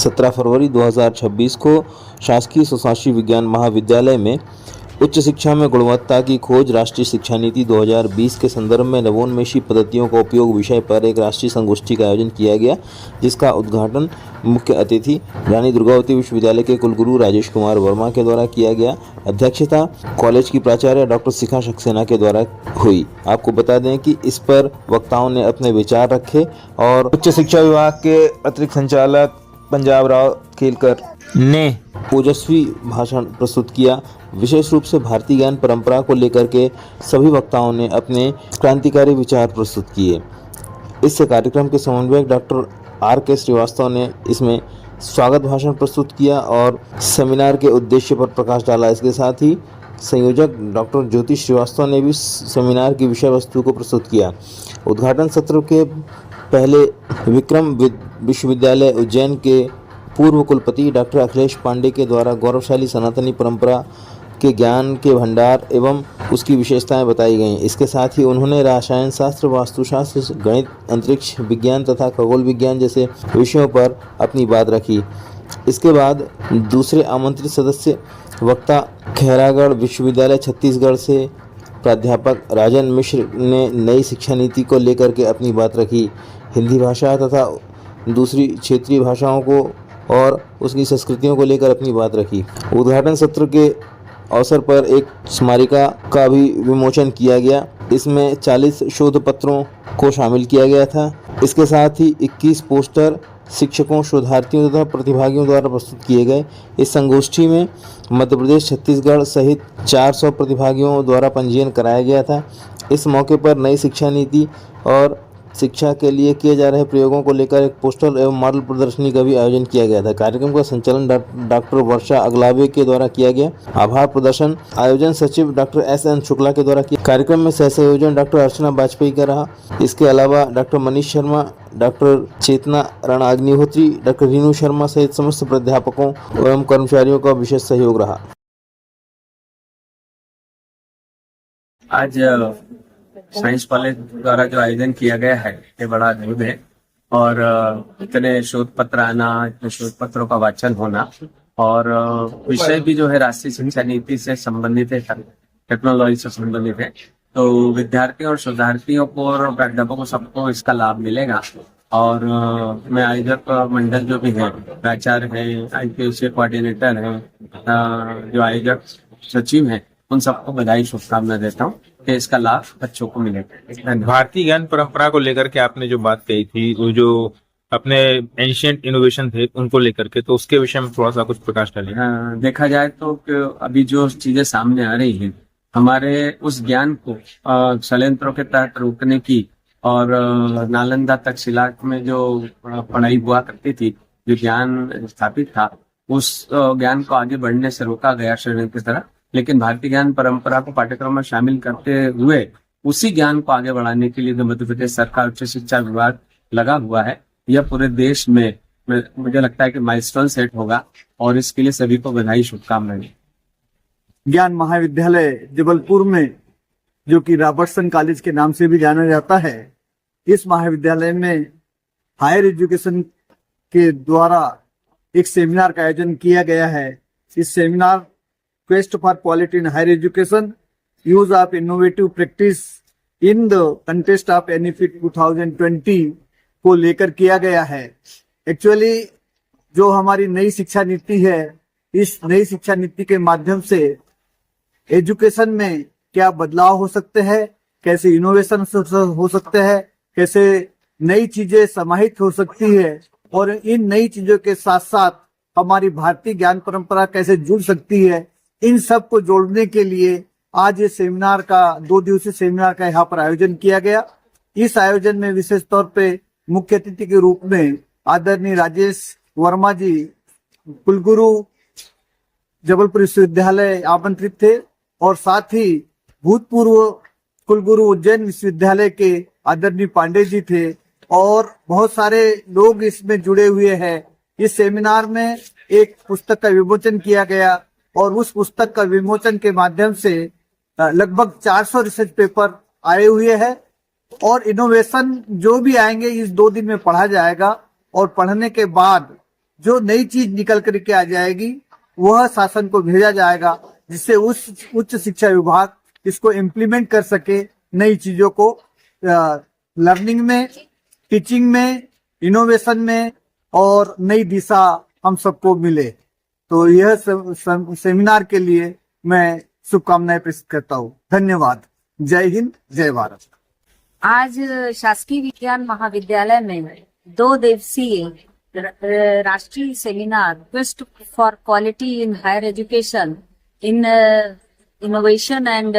17 फरवरी 2026 को शासकीय स्वशासी विज्ञान महाविद्यालय में उच्च शिक्षा में गुणवत्ता की खोज राष्ट्रीय शिक्षा नीति 2020 के संदर्भ में नवोन्मेषी पद्धतियों का उपयोग विषय पर एक राष्ट्रीय संगोष्ठी का आयोजन किया गया, जिसका उद्घाटन मुख्य अतिथि रानी दुर्गावती विश्वविद्यालय के कुलगुरु राजेश कुमार वर्मा के द्वारा किया गया। अध्यक्षता कॉलेज की प्राचार्य डॉक्टर शिखा सक्सेना के द्वारा हुई। आपको बता दें कि इस पर वक्ताओं ने अपने विचार रखे और उच्च शिक्षा विभाग के अतिरिक्त संचालक पंजाब राव खेलकर ने ओजस्वी भाषण प्रस्तुत किया। विशेष रूप से भारतीय ज्ञान परंपरा को लेकर के सभी वक्ताओं ने अपने क्रांतिकारी विचार प्रस्तुत किए। इस कार्यक्रम के समन्वयक डॉक्टर RK श्रीवास्तव ने इसमें स्वागत भाषण प्रस्तुत किया और सेमिनार के उद्देश्य पर प्रकाश डाला। इसके साथ ही संयोजक डॉक्टर ज्योति श्रीवास्तव ने भी सेमिनार की विषय वस्तु को प्रस्तुत किया। उद्घाटन सत्र के पहले विक्रम विश्वविद्यालय उज्जैन के पूर्व कुलपति डॉक्टर अखिलेश पांडे के द्वारा गौरवशाली सनातनी परंपरा के ज्ञान के भंडार एवं उसकी विशेषताएं बताई गईं। इसके साथ ही उन्होंने रसायन शास्त्र, वास्तुशास्त्र, गणित, अंतरिक्ष विज्ञान तथा खगोल विज्ञान जैसे विषयों पर अपनी बात रखी। इसके बाद दूसरे आमंत्रित सदस्य वक्ता खैरागढ़ विश्वविद्यालय छत्तीसगढ़ से प्राध्यापक राजन मिश्र ने नई शिक्षा नीति को लेकर के अपनी बात रखी। हिंदी भाषा तथा दूसरी क्षेत्रीय भाषाओं को और उसकी संस्कृतियों को लेकर अपनी बात रखी। उद्घाटन सत्र के अवसर पर एक स्मारिका का भी विमोचन किया गया। इसमें 40 शोध पत्रों को शामिल किया गया था। इसके साथ ही 21 पोस्टर शिक्षकों, शोधार्थियों तथा प्रतिभागियों द्वारा प्रस्तुत किए गए। इस संगोष्ठी में मध्य प्रदेश, छत्तीसगढ़ सहित 400 प्रतिभागियों द्वारा पंजीयन कराया गया था। इस मौके पर नई शिक्षा नीति और शिक्षा के लिए किए जा रहे प्रयोगों को लेकर एक पोस्टर एवं मॉडल प्रदर्शनी का भी आयोजन किया गया था। कार्यक्रम का संचालन डॉक्टर वर्षा अगलावे के द्वारा किया गया। आभार प्रदर्शन आयोजन सचिव डॉक्टर SN शुक्ला के द्वारा किया। कार्यक्रम में सह संयोजन डॉक्टर अर्चना वाजपेयी का रहा। इसके अलावा डॉक्टर मनीष शर्मा, डॉक्टर चेतना राणा अग्निहोत्री, डॉक्टर रीनू शर्मा सहित समस्त प्राध्यापकों एवं कर्मचारियों का विशेष सहयोग रहा। आज साइंस कॉलेज द्वारा जो आयोजन किया गया है ये बड़ा अद्भुत है और इतने शोध पत्र आना, इतने शोध पत्रों का वाचन होना और विषय भी जो है राष्ट्रीय शिक्षा नीति से संबंधित है, टेक्नोलॉजी से संबंधित है। तो विद्यार्थियों और शोधार्थियों को और प्राध्यापकों सबको इसका लाभ मिलेगा। और मैं आयोजक मंडल जो भी है, प्राचार्य है, IPOC कोऑर्डिनेटर है, जो आयोजक सचिव है, उन सबको बधाई शुभकामना देता हूँ कि इसका लाभ बच्चों को मिलेगा। भारतीय ज्ञान परंपरा को लेकर के आपने जो बात कही थी, वो जो अपने एंशिएंट इनोवेशन थे उनको लेकर के, तो उसके विषय में थोड़ा सा कुछ प्रकाश डालिए। देखा जाए तो अभी जो चीजें सामने आ रही हैं, हमारे उस ज्ञान को षड्यंत्रों के तहत रोकने की और नालंदा तक्षशिला में जो पढ़ाई हुआ करती थी, जो ज्ञान स्थापित था, उस ज्ञान को आगे बढ़ने से रोका गया षड्यंत्र की तरह। लेकिन भारतीय ज्ञान परंपरा को पाठ्यक्रम में शामिल करते हुए उसी ज्ञान को आगे बढ़ाने के लिए जो मध्य प्रदेश सरकार उच्च शिक्षा विभाग लगा हुआ है, यह पूरे देश में मुझे लगता है कि माइलस्टोन सेट होगा और इसके लिए सभी को बधाई शुभकामनाएं। ज्ञान महाविद्यालय जबलपुर में, जो कि रॉबर्टसन कॉलेज के नाम से भी जाना जाता है, इस महाविद्यालय में हायर एजुकेशन के द्वारा एक सेमिनार का आयोजन किया गया है। इस seminar Quest for Quality in Higher Education, Use of Innovative Practice in the Contest of NEFIT 2020 को लेकर किया गया है। एक्चुअली जो हमारी नई शिक्षा नीति है, इस नई शिक्षा नीति के माध्यम से एजुकेशन में क्या बदलाव हो सकते हैं, कैसे इनोवेशन हो सकते हैं, कैसे नई चीजें समाहित हो सकती है और इन नई चीजों के साथ साथ हमारी भारतीय ज्ञान परंपरा कैसे जुड़ सकती है, इन सब को जोड़ने के लिए आज ये सेमिनार का 2 दिवसीय सेमिनार का यहाँ पर आयोजन किया गया। इस आयोजन में विशेष तौर पे मुख्य अतिथि के रूप में आदरणीय राजेश वर्मा जी, कुलगुरु जबलपुर विश्वविद्यालय आमंत्रित थे और साथ ही भूतपूर्व कुलगुरु उज्जैन विश्वविद्यालय के आदरणीय पांडे जी थे और बहुत सारे लोग इसमें जुड़े हुए हैं। इस सेमिनार में एक पुस्तक का विमोचन किया गया और उस पुस्तक का विमोचन के माध्यम से लगभग 400 रिसर्च पेपर आए हुए हैं और इनोवेशन जो भी आएंगे इस 2 दिन में पढ़ा जाएगा और पढ़ने के बाद जो नई चीज निकल करके आ जाएगी वह शासन को भेजा जाएगा, जिससे उस उच्च शिक्षा विभाग इसको इम्प्लीमेंट कर सके, नई चीजों को लर्निंग में, टीचिंग में, इनोवेशन में और नई दिशा हम सबको मिले। तो यह सेमिनार के लिए मैं शुभकामनाएं प्रेषित करता हूँ। धन्यवाद। जय हिंद, जय भारत। आज शासकीय विज्ञान महाविद्यालय में 2 दिवसीय राष्ट्रीय seminar quest for quality in higher education in innovation and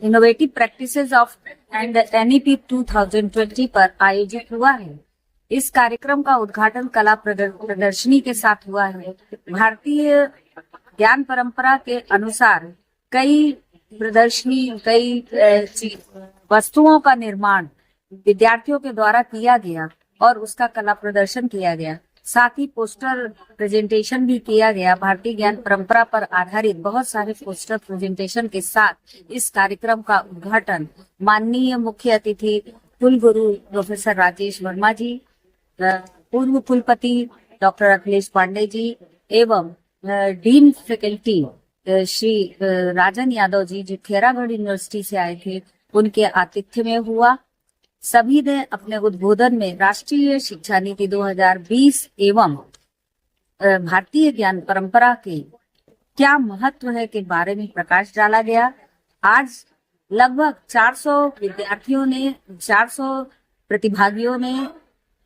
innovative practices of and NEP 2020 पर आयोजित हुआ है। इस कार्यक्रम का उद्घाटन कला प्रदर्शनी के साथ हुआ है। भारतीय ज्ञान परंपरा के अनुसार कई प्रदर्शनी, कई वस्तुओं का निर्माण विद्यार्थियों के द्वारा किया गया और उसका कला प्रदर्शन किया गया। साथ ही पोस्टर प्रेजेंटेशन भी किया गया। भारतीय ज्ञान परंपरा पर आधारित बहुत सारे पोस्टर प्रेजेंटेशन के साथ इस कार्यक्रम का उद्घाटन माननीय मुख्य अतिथि कुलगुरु प्रोफेसर राजेश वर्मा जी, पूर्व कुलपति डॉक्टर अखिलेश पांडे जी एवं डीन फैकल्टी श्री राजन यादव जी, जो खैरागढ़ यूनिवर्सिटी से आए थे, उनके आतिथ्य में हुआ। सभी ने अपने उद्बोधन में राष्ट्रीय शिक्षा नीति 2020 एवं भारतीय ज्ञान परंपरा के क्या महत्व है के बारे में प्रकाश डाला गया। आज लगभग 400 विद्यार्थियों ने, 400 प्रतिभागियों ने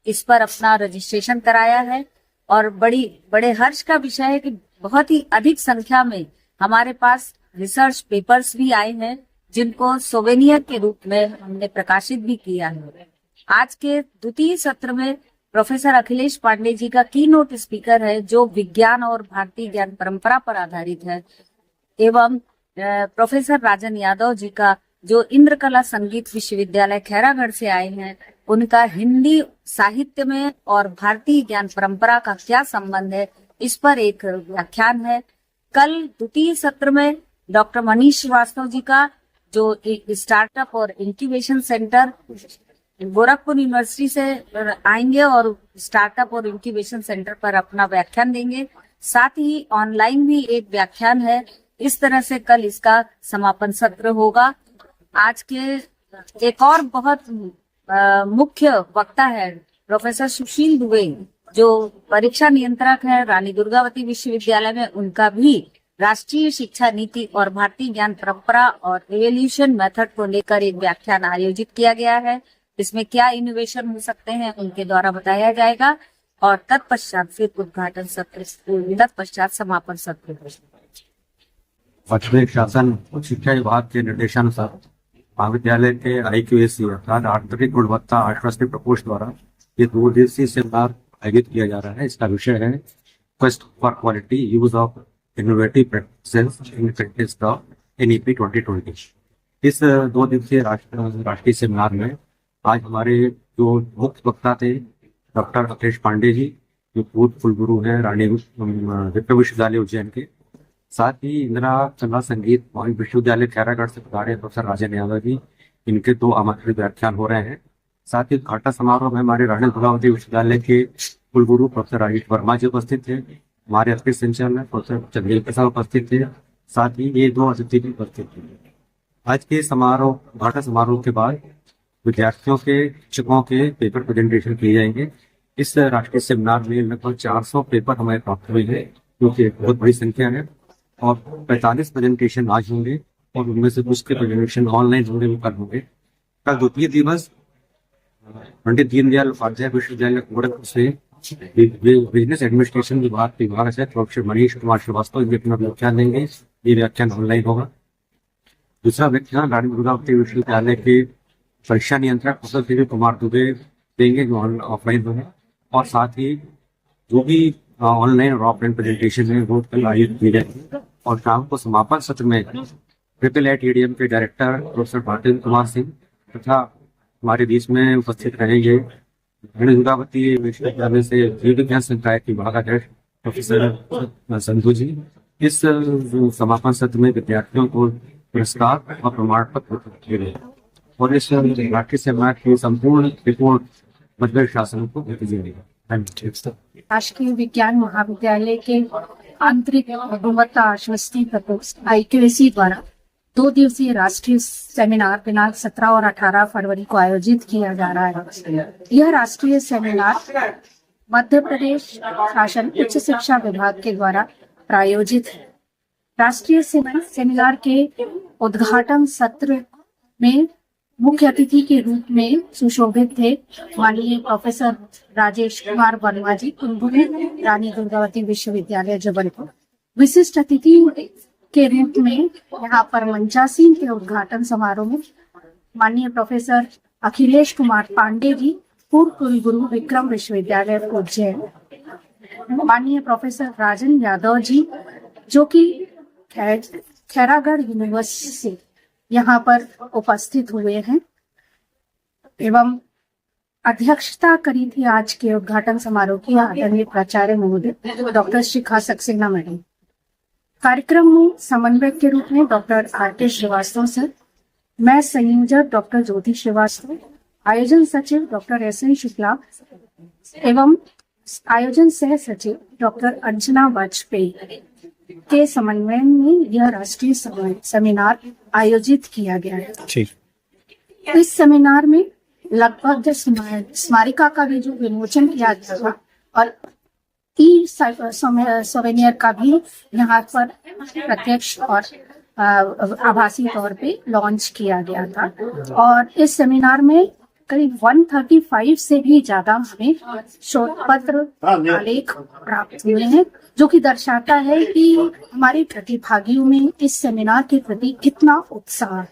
इस पर अपना रजिस्ट्रेशन कराया है और बड़े हर्ष का विषय है कि बहुत ही अधिक संख्या में हमारे पास रिसर्च पेपर्स भी आए हैं, जिनको सोवेनियर के रूप में हमने प्रकाशित भी किया है। आज के द्वितीय सत्र में प्रोफेसर अखिलेश पांडे जी का की नोट स्पीकर है, जो विज्ञान और भारतीय ज्ञान परंपरा पर आधारित है, एवं प्रोफेसर राजन यादव जी का, जो इंद्रकला संगीत विश्वविद्यालय खैरागढ़ से आए हैं, उनका हिंदी साहित्य में और भारतीय ज्ञान परंपरा का क्या संबंध है, इस पर एक व्याख्यान है। कल द्वितीय सत्र में डॉक्टर मनीष श्रीवास्तव जी का, जो एक स्टार्टअप और इंक्यूबेशन सेंटर गोरखपुर यूनिवर्सिटी से आएंगे और स्टार्टअप और इंक्यूबेशन सेंटर पर अपना व्याख्यान देंगे। साथ ही ऑनलाइन भी एक व्याख्यान है। इस तरह से कल इसका समापन सत्र होगा। आज के एक और बहुत मुख्य वक्ता है प्रोफेसर सुशील दुबे, जो परीक्षा नियंत्रक है रानी दुर्गावती विश्वविद्यालय में। उनका भी राष्ट्रीय शिक्षा नीति और भारतीय ज्ञान परंपरा और इवोल्यूशन मेथड को लेकर एक व्याख्यान आयोजित किया गया है। इसमें क्या इनोवेशन हो सकते हैं उनके द्वारा बताया जाएगा और तत्पश्चात फिर उद्घाटन सत्र, तत्पश्चात समापन सत्र। माध्यमिक शासन उच्च शिक्षा विभाग के निर्देशानुसार महाविद्यालय के IQAC अर्थात आंतरिक गुणवत्ता आश्वासन प्रकोष्ठ द्वारा ये 2 दिवसीय सेमिनार आयोजित किया जा रहा है। इसका विषय है quest for quality use of innovative practices in practice the NEP 2020। इस 2 दिवसीय राष्ट्रीय सेमिनार में आज हमारे जो मुख्य वक्ता थे डॉक्टर अखिलेश पांडे जी, जो पूर्व कुलगुरु हैं रानी विश्वविद्यालय उज्जैन के, साथ ही इंदिरा कला संगीत विश्वविद्यालय खैरागढ़ से पधारे प्रोफेसर राजन यादव जी, इनके 2 आमंत्रित व्याख्यान हो रहे हैं। साथ ही उद्घाटन समारोह में हमारे रानी दुर्गावती विश्वविद्यालय के कुलगुरु प्रोफेसर राजेश वर्मा जी उपस्थित थे। हमारे अतिथि संचालक प्रोफेसर चंदेल प्रसाद उपस्थित थे। साथ ही ये 2 अतिथि भी उपस्थित थे। आज के उद्घाटन समारोह के बाद विद्यार्थियों के, शिक्षकों के पेपर प्रेजेंटेशन किए जाएंगे। इस राष्ट्रीय सेमिनार में लगभग 400 पेपर हमारे प्राप्त हुए हैं, जो कि बहुत बड़ी संख्या है, और 45 प्रेजेंटेशन आज होंगे और उनमें से कुछ के प्रेजेंटेशन ऑनलाइन होंगे, वो कल होंगे। कल द्वितीय दिवस पंडित दीनदयाल उपाध्याय विश्वविद्यालय गोरखपुर से बिजनेस एडमिनिस्ट्रेशन विभाग से प्रोफेसर मनीष कुमार श्रीवास्तव जी अपना व्याख्यान देंगे। ये व्याख्यान ऑनलाइन होगा। दूसरा व्याख्यान रानी दुर्गावती विश्वविद्यालय के परीक्षा नियंत्रक प्रोफेसर दिलीप कुमार दुबे देंगे, जो ऑफलाइन होंगे। और साथ ही जो भी ऑनलाइन और ऑफलाइन प्रेजेंटेशन है वो कल आयोजित किए जाएंगे। और शाम को समापन सत्र में IIIT EDM के डायरेक्टर प्रोफेसर भारतेंद्र कुमार सिंह तथा हमारे बीच में उपस्थित रहेंगे रानी दुर्गावती विश्वविद्यालय से जीव विज्ञान संकाय के विभागाध्यक्ष प्रोफेसर संधू जी। इस समापन सत्र में विद्यार्थियों को पुरस्कार और प्रमाण पत्र दिए गए और इस राष्ट्रीय सेमिनार की संपूर्ण रिपोर्ट मध्य प्रदेश शासन को भेजी जाएगी। धन्यवाद। राष्ट्रीय विज्ञान महाविद्यालय के आंतरिक गुणवत्ता आश्वस्ति प्रकोष्ठ IQAC द्वारा 2 दिवसीय राष्ट्रीय सेमिनार दिनांक 17 और 18 फरवरी को आयोजित किया जा रहा है। यह राष्ट्रीय सेमिनार मध्य प्रदेश शासन उच्च शिक्षा विभाग के द्वारा प्रायोजित है। राष्ट्रीय सेमिनार के उद्घाटन सत्र में मुख्य अतिथि के रूप में सुशोभित थे माननीय प्रोफेसर राजेश कुमार वर्मा जी, कुलगुरु रानी दुर्गावती विश्वविद्यालय जबलपुर। विशिष्ट अतिथि के रूप में यहाँ पर मंचासीन के उद्घाटन समारोह में माननीय प्रोफेसर अखिलेश कुमार पांडे जी, पूर्व कुलगुरु विक्रम विश्वविद्यालय उज्जैन, माननीय प्रोफेसर राजन यादव जी जो कि खैरागढ़ यूनिवर्सिटी से यहाँ पर उपस्थित हुए हैं, एवं अध्यक्षता करी थी आज के उद्घाटन समारोह की आदरणीय प्राचार्य महोदय डॉक्टर शिखा सक्सेना मैडम। कार्यक्रम में समन्वयक के रूप में डॉक्टर RK श्रीवास्तव सर, मैं संयोजक डॉक्टर ज्योति श्रीवास्तव, आयोजन सचिव डॉक्टर SN शुक्ला एवं आयोजन सह सचिव डॉक्टर अंजना वाजपेयी के समन्वय में यह राष्ट्रीय सेमिनार आयोजित किया गया है। ठीक। इस सेमिनार में लगभग स्मारिका का भी जो विमोचन किया गया था और सोवेनियर का भी यहाँ पर प्रत्यक्ष और आभासी तौर पे लॉन्च किया गया था। और इस सेमिनार में करीब 135 से भी ज्यादा हमें शोध पत्र आलेख प्राप्त हुए हैं, जो कि दर्शाता है कि हमारे प्रतिभागियों में इस सेमिनार के प्रति कितना उत्साह है।